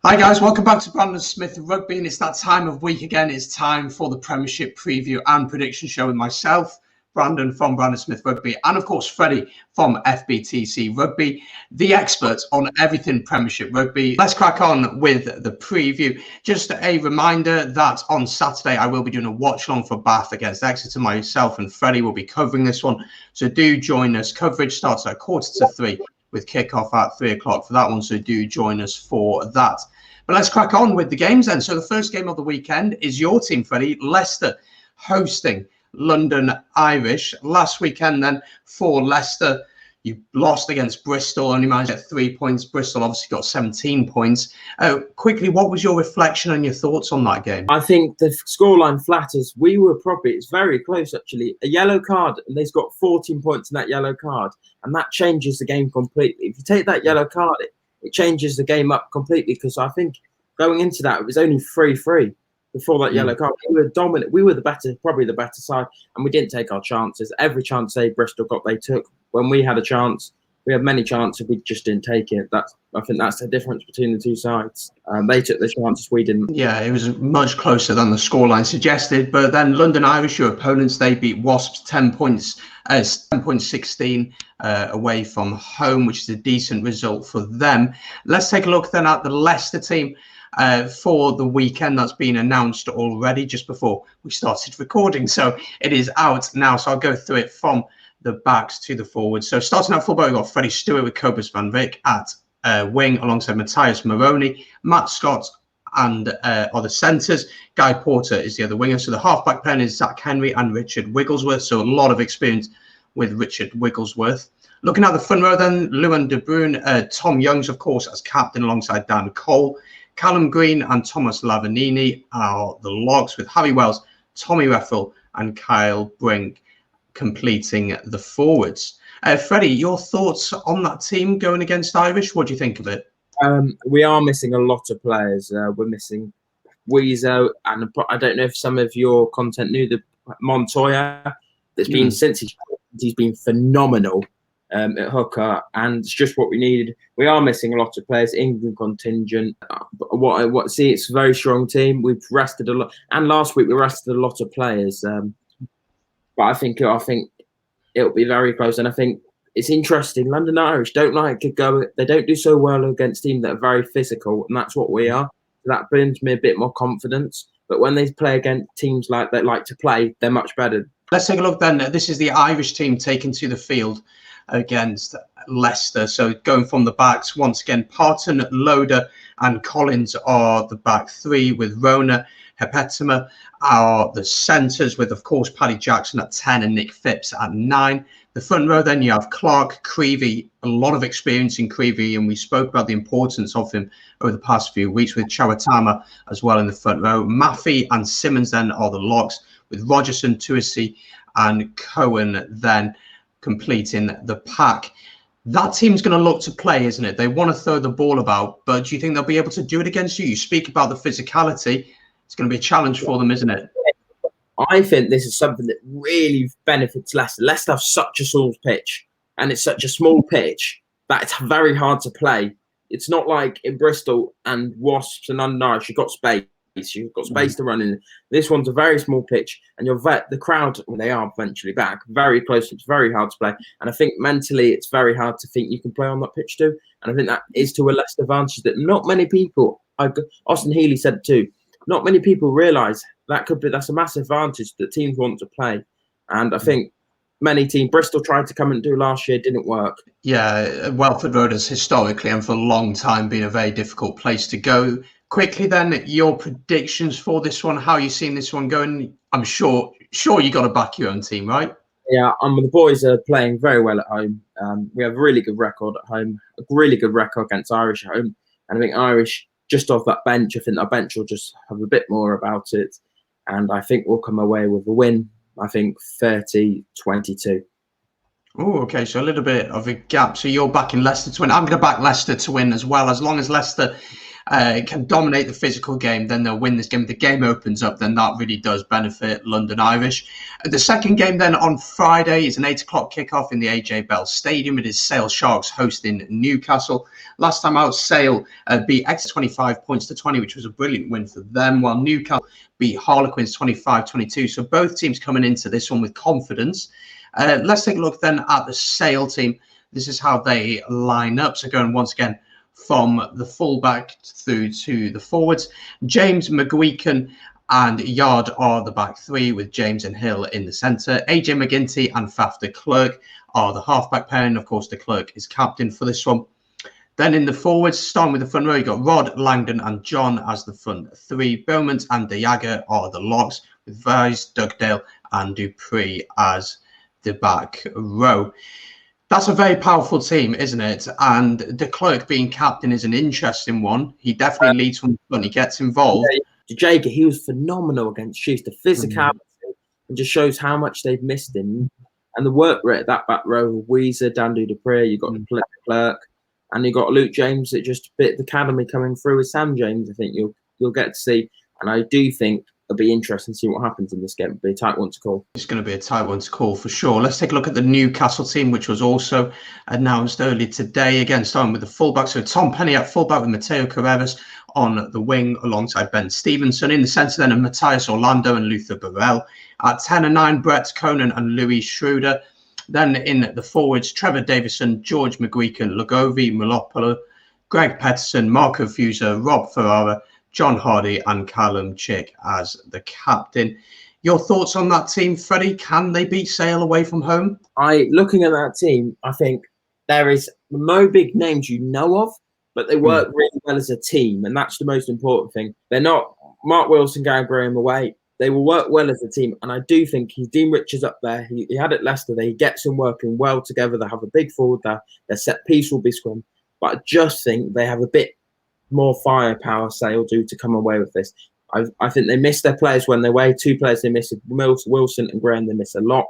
Hi guys, welcome back to Brandon Smith Rugby, and it's that time of week again. It's time for the Premiership preview and prediction show with myself, Brandon from Brandon Smith Rugby, and of course Freddie from FBTC Rugby, the experts on everything Premiership Rugby. Let's crack on with the preview. Just a reminder that on Saturday I will be doing a watch along for Bath against Exeter. Myself and Freddie will be covering this one, so do join us. Coverage starts at 2:45 with kickoff at 3 o'clock for that one, so do join us for that. But let's crack on with the games then. So the first game of the weekend is your team, Freddie, Leicester, hosting London Irish. Last weekend then for Leicester, you lost against Bristol, only managed to get 3 points. Bristol obviously got 17 points. Quickly, what was your reflection and your thoughts on that game? I think the scoreline flatters. We were probably, it's very close actually. A yellow card, and they've got 14 points in that yellow card, and that changes the game completely. If you take that yellow card, it changes the game up completely, because I think going into that, it was only 3-3 before that yellow card. We were dominant. We were probably the better side, and we didn't take our chances. Every chance Bristol got, they took. When we had a chance, we had many chances, we just didn't take it. I think that's the difference between the two sides. They took the chances, we didn't. Yeah, it was much closer than the scoreline suggested. But then London Irish, your opponents, they beat Wasps 10 points, 10.16 away from home, which is a decent result for them. Let's take a look then at the Leicester team for the weekend. That's been announced already just before we started recording. So it is out now. So I'll go through it from the backs to the forwards. So starting out fullback, we've got Freddie Stewart with Cobus van Vick at wing, alongside Matthias Maroney, Matt Scott and are the centres. Guy Porter is the other winger. So the halfback pair is Zach Henry and Richard Wigglesworth. So a lot of experience with Richard Wigglesworth. Looking at the front row then, Lewin De Bruyne, Tom Youngs, of course, as captain alongside Dan Cole. Callum Green and Thomas Lavanini are the logs, with Harry Wells, Tommy Reffel and Kyle Brink completing the forwards. Freddie, your thoughts on that team going against Irish? What do you think of it? We are missing a lot of players. We're missing Weezo, and I don't know if some of your content knew the Montoya. That's been since he's been phenomenal at hooker, and it's just what we needed. We are missing a lot of players. England contingent. But see, it's a very strong team. We've rested a lot, and last week we rested a lot of players. But I think it'll be very close, and I think it's interesting. London Irish don't like to go. They don't do so well against teams that are very physical, and that's what we are. That brings me a bit more confidence. But when they play against teams that like to play, they're much better. Let's take a look then. This is the Irish team taken to the field against Leicester. So going from the backs, once again, Parton, Loader and Collins are the back three, with Rona, Hepetema are the centres, with, of course, Paddy Jackson at 10 and Nick Phipps at 9. The front row then, you have Clark, Creevy, a lot of experience in Creevy, and we spoke about the importance of him over the past few weeks, with Chawatama as well in the front row. Maffey and Simmons then are the locks, with Rogerson, Tuisi and Cohen then completing the pack. That team's going to look to play, isn't it? They want to throw the ball about, but do you think they'll be able to do it against you? You speak about the physicality. It's going to be a challenge for them, isn't it? I think this is something that really benefits Leicester. Leicester have such a small pitch, and it's such a small pitch that it's very hard to play. It's not like in Bristol and Wasps and London Irish, you've got space. You've got space to run in. This one's a very small pitch, and the crowd, well, they are eventually back, very close. It's very hard to play, and I think mentally it's very hard to think you can play on that pitch too. And I think that is to a Leicester advantage that not many people. Austin Healy said too. Not many people realise that's a massive advantage that teams want to play, and I think many teams. Bristol tried to come and do last year, didn't work. Yeah, Welford Road has historically and for a long time been a very difficult place to go. Quickly then, your predictions for this one. How are you seeing this one going? I'm sure you got to back your own team, right? Yeah, the boys are playing very well at home. We have a really good record at home, a really good record against Irish at home, and I think Irish, just off that bench, I think our bench will just have a bit more about it, and I think we'll come away with a win. I think 30-22. Oh, okay, so a little bit of a gap. So you're backing Leicester to win. I'm going to back Leicester to win as well, as long as Leicester can dominate the physical game, then they'll win this game. If the game opens up, then that really does benefit London Irish. The second game then on Friday is an 8 o'clock kickoff in the AJ Bell Stadium. It is Sale Sharks hosting Newcastle. Last time out, Sale beat Exeter 25 points to 20, which was a brilliant win for them, while Newcastle beat Harlequins 25-22. So both teams coming into this one with confidence. Let's take a look then at the Sale team. This is how they line up. So going once again from the fullback through to the forwards. James, McGuican and Yard are the back three, with James and Hill in the centre. AJ McGinty and Faf de Klerk are the halfback pair, and of course de Klerk is captain for this one. Then in the forwards, starting with the front row, you've got Rod, Langdon and John as the front three. Beaumont and De Jager are the locks, with Vise, Dugdale and Dupree as the back row. That's a very powerful team, isn't it? And de Klerk being captain is an interesting one. He definitely leads from the front. He gets involved. De Jager, he was phenomenal against Chiefs. The physicality and just shows how much they've missed him. And the work rate at that back row, Weezer, Dandu Dupree, you've got de Klerk, and you've got Luke James that just bit the academy coming through with Sam James. I think you'll get to see. And I do think it'll be interesting to see what happens in this game. It'll be a tight one to call. It's going to be a tight one to call for sure. Let's take a look at the Newcastle team, which was also announced earlier today. Again, starting with the fullback. So Tom Penny at fullback with Mateo Carreras on the wing alongside Ben Stevenson. In the centre then, Matthias Orlando and Luther Burrell. At 10 and 9, Brett Conan and Louis Schroeder. Then in the forwards, Trevor Davison, George McGuican, Lugovi Malopolo, Greg Petterson, Marco Fuser, Rob Ferrara, John Hardy and Callum Chick as the captain. Your thoughts on that team, Freddie? Can they beat Sale away from home? Looking at that team, I think there is no big names you know of, but they work really well as a team, and that's the most important thing. They're not Mark Wilson, Gary Graham away. They will work well as a team, and I do think Dean Richards up there. He had it Leicester there. He gets them working well together. They have a big forward there. Their set piece will be scrum, but I just think they have a bit more firepower, Sale do, to come away with this. I think they miss their players when they're away. 2 players they miss, Wilson and Graham, they miss a lot.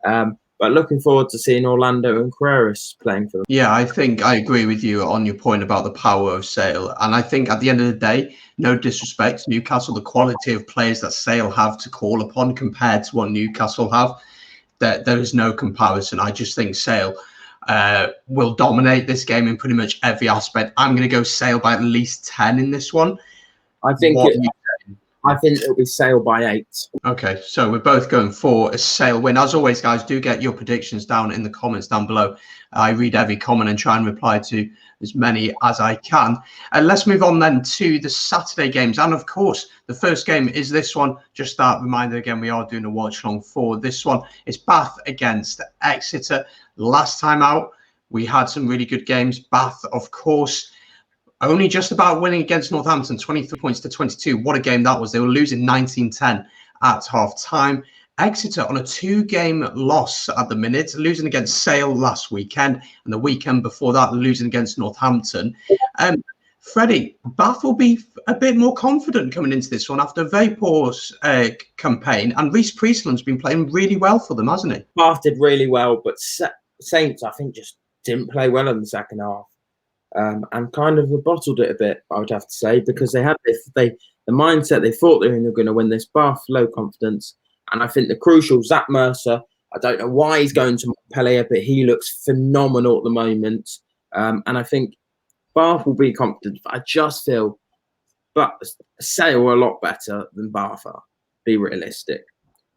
But looking forward to seeing Orlando and Carreras playing for them. Yeah, I think I agree with you on your point about the power of Sale. And I think at the end of the day, no disrespect to Newcastle, the quality of players that Sale have to call upon compared to what Newcastle have, there is no comparison. I just think Sale will dominate this game in pretty much every aspect. I'm going to go Sale by at least 10 in this one. I think it'll be Sale by 8. Okay, so we're both going for a Sale win. As always, guys, do get your predictions down in the comments down below. I read every comment and try and reply to as many as I can. Let's move on then to the Saturday games. And of course, the first game is this one. Just that reminder again, we are doing a watch long for this one. It's Bath against Exeter. Last time out, we had some really good games. Bath, of course, only just about winning against Northampton, 23 points to 22. What a game that was. They were losing 19-10 at half-time. Exeter on a 2-game loss at the minute, losing against Sale last weekend, and the weekend before that, losing against Northampton. Freddie, Bath will be a bit more confident coming into this one after a very poor campaign, and Reece Priestland's been playing really well for them, hasn't he? Bath did really well, but Saints, I think, just didn't play well in the second half. And kind of bottled it a bit, I would have to say, because they had the mindset, they thought they were going to win this. Bath, low confidence. And I think the crucial, Zach Mercer, I don't know why he's going to Montpellier, but he looks phenomenal at the moment. And I think Bath will be confident. I just feel Sale are a lot better than Bath are, be realistic.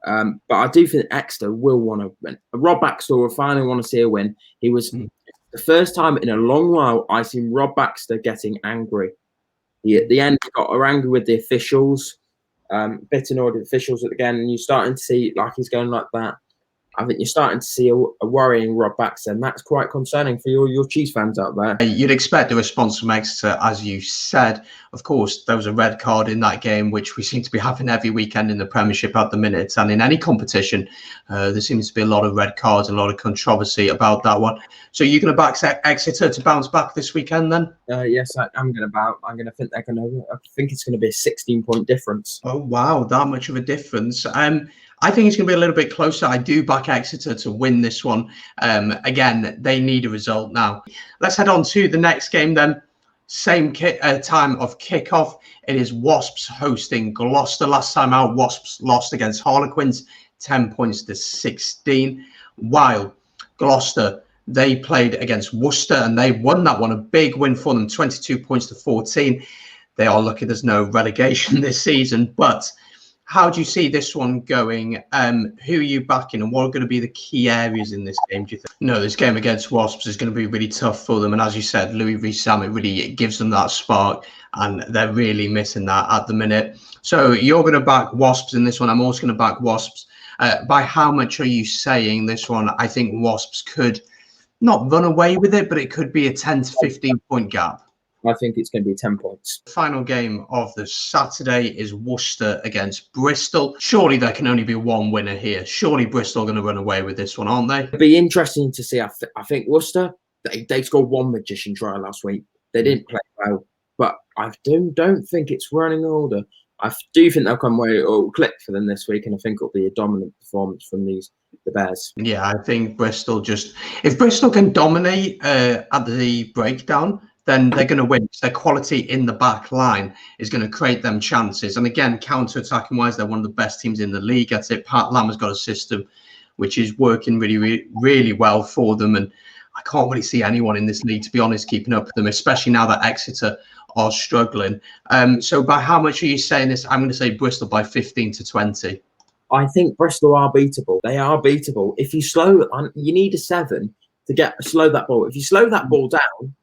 But I do think Exeter will want to win. Rob Baxter will finally want to see a win. He was the first time in a long while I've seen Rob Baxter getting angry. At the end, he got angry with the officials, bit annoyed with the officials at the end, and you're starting to see like he's going like that. I think you're starting to see a worrying Rob Baxter, and that's quite concerning for your Chiefs fans out there. You'd expect a response from Exeter, as you said. Of course, there was a red card in that game, which we seem to be having every weekend in the Premiership at the minute. And in any competition, there seems to be a lot of red cards, a lot of controversy about that one. So you're going to back Exeter to bounce back this weekend then? Yes, I'm going to think I think it's going to be a 16-point difference. Oh, wow, that much of a difference. I think it's going to be a little bit closer. I do back Exeter to win this one. Again, they need a result now. Let's head on to the next game then. Same time of kickoff. It is Wasps hosting Gloucester. Last time out, Wasps lost against Harlequins, 10 points to 16. While Gloucester, they played against Worcester and they won that one. A big win for them, 22 points to 14. They are lucky there's no relegation this season. But how do you see this one going? Who are you backing and what are going to be the key areas in this game, do you think? No, this game against Wasps is going to be really tough for them. And as you said, Louis Rees-Sam, it really gives them that spark and they're really missing that at the minute. So you're going to back Wasps in this one. I'm also going to back Wasps. By how much are you saying this one? I think Wasps could not run away with it, but it could be a 10 to 15 point gap. I think it's going to be 10 points. The final game of the Saturday is Worcester against Bristol. Surely there can only be one winner here. Surely Bristol are going to run away with this one, aren't they? It'll be interesting to see. I think Worcester, they scored one magician try last week. They didn't play well, but I don't think it's running order. I do think they'll come away or click for them this week, and I think it'll be a dominant performance from the Bears. Yeah, I think Bristol if Bristol can dominate at the breakdown, then they're going to win. Their quality in the back line is going to create them chances. And again, counter-attacking wise, they're one of the best teams in the league. I'd say Pat Lam has got a system which is working really, really well for them. And I can't really see anyone in this league, to be honest, keeping up with them, especially now that Exeter are struggling. So by how much are you saying this? I'm going to say Bristol by 15 to 20. I think Bristol are beatable. They are beatable. If you you need a 7 to slow that ball. If you slow that ball down,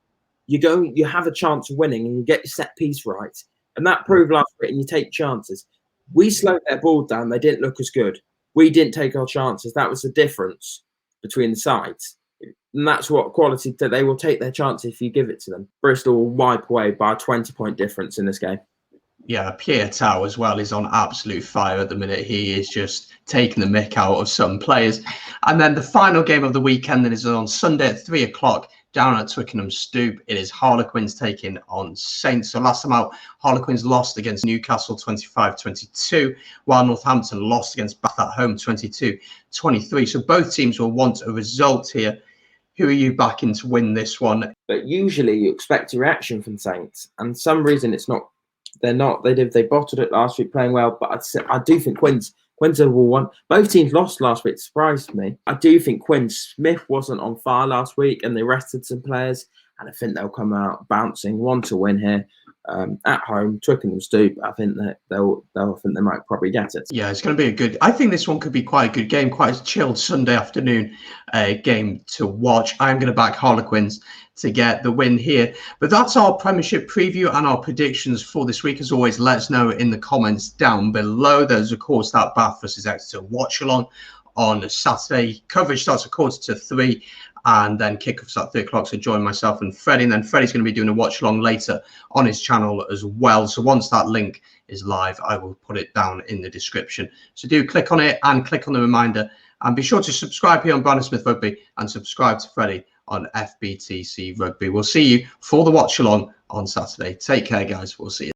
you have a chance of winning and you get your set piece right. And that proved last week, and you take chances. We slowed their ball down. They didn't look as good. We didn't take our chances. That was the difference between the sides. And that's what quality, that they will take their chance if you give it to them. Bristol will wipe away by a 20-point difference in this game. Yeah, Pierre Tau as well is on absolute fire at the minute. He is just taking the mick out of some players. And then the final game of the weekend that is on Sunday at 3 o'clock down at Twickenham Stoop. It is Harlequins taking on Saints. So last time out, Harlequins lost against Newcastle 25-22, while Northampton lost against Bath at home 22-23. So both teams will want a result here. Who are you backing to win this one? But usually you expect a reaction from Saints, and for some reason it's not. They're not. They bottled it last week, playing well. But I do think Quins will won. Both teams lost last week. It surprised me. I do think Quinn Smith wasn't on fire last week, and they rested some players. And I think they'll come out bouncing. Want to win here at home, Twickenham Stoop. I think that they might probably get it. Yeah, it's going to be a good. I think this one could be quite a good game, quite a chilled Sunday afternoon game to watch. I'm going to back Harlequins to get the win here. But that's our Premiership preview and our predictions for this week. As always, let us know in the comments down below. There's, of course, that Bath versus Exeter watch-along on Saturday. Coverage starts at 2:45 and then kickoffs at 3 o'clock. So join myself and Freddie. And then Freddie's going to be doing a watch-along later on his channel as well. So once that link is live, I will put it down in the description. So do click on it and click on the reminder. And be sure to subscribe here on Brandon Smith Rugby and subscribe to Freddie on FBTC Rugby. We'll see you for the watch along on Saturday. Take care, guys. We'll see you.